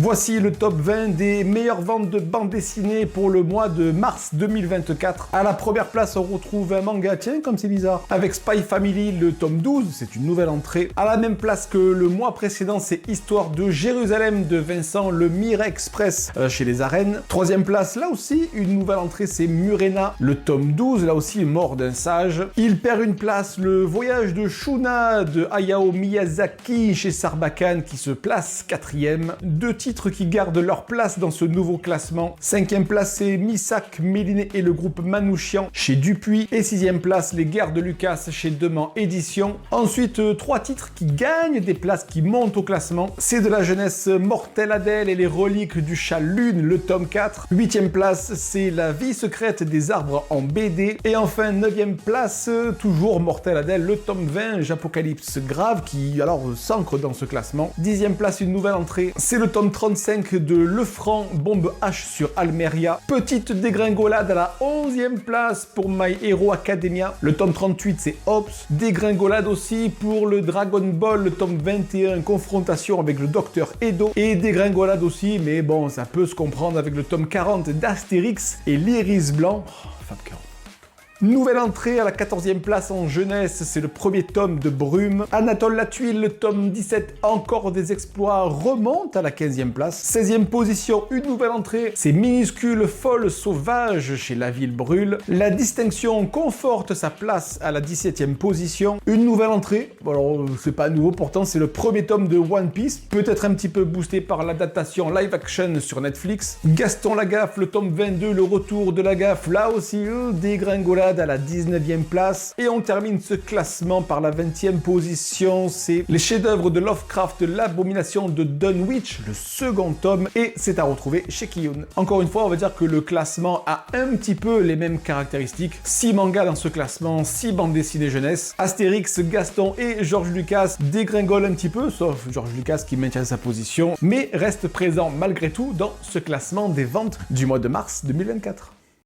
Voici le top 20 des meilleures ventes de bandes dessinées pour le mois de mars 2024. À la première place, on retrouve un manga, tiens comme c'est bizarre, avec Spy Family, le tome 12, c'est une nouvelle entrée. À la même place que le mois précédent, c'est Histoire de Jérusalem de Vincent Lemire Express chez les Arènes. Troisième place, là aussi, une nouvelle entrée, c'est Murena, le tome 12, là aussi, Mort d'un sage. Il perd une place, le voyage de Shuna de Hayao Miyazaki chez Sarbacane qui se place 4e. Deux titres qui gardent leur place dans ce nouveau classement. 5e place, c'est Misak, Méliné et le groupe Manouchian chez Dupuis. Et 6e place, Les Guerres de Lucas chez Deman Éditions. Ensuite, 3 titres qui gagnent des places, qui montent au classement. C'est de la jeunesse, Mortel Adèle et les reliques du chat Lune, le tome 4. 8e place, c'est La vie secrète des arbres en BD. Et enfin, 9e place, toujours Mortel Adèle, le tome 20, J'Apocalypse grave, qui alors s'ancre dans ce classement. 10e place, une nouvelle entrée, c'est le tome 35 de Lefranc, Bombe H sur Almeria. Petite dégringolade à la 11e place pour My Hero Academia. Le tome 38, c'est Ops. Dégringolade aussi pour le Dragon Ball, le tome 21, Confrontation avec le Docteur Edo. Et dégringolade aussi, mais bon, ça peut se comprendre avec le tome 40 d'Astérix et l'Iris Blanc. Oh, Fab 40. Nouvelle entrée à la 14e place en jeunesse, c'est le premier tome de Brume. Anatole Latuile, le tome 17, Encore des exploits, remonte à la 15e place. 16e position, une nouvelle entrée, c'est Minuscule Folle Sauvage chez La Ville Brûle. La distinction conforte sa place à la 17e position. Une nouvelle entrée, alors c'est pas nouveau, pourtant c'est le premier tome de One Piece, peut-être un petit peu boosté par l'adaptation live action sur Netflix. Gaston Lagaffe, le tome 22, Le Retour de Lagaffe, là aussi, dégringolade à la 19e place. Et on termine ce classement par la 20e position, c'est les chefs-d'œuvre de Lovecraft, L'Abomination de Dunwich, le second tome, et c'est à retrouver chez Kiyun. Encore une fois, on va dire que le classement a un petit peu les mêmes caractéristiques. 6 mangas dans ce classement, 6 bandes dessinées jeunesse. Astérix, Gaston et George Lucas dégringolent un petit peu, sauf George Lucas qui maintient sa position, mais reste présent malgré tout dans ce classement des ventes du mois de mars 2024.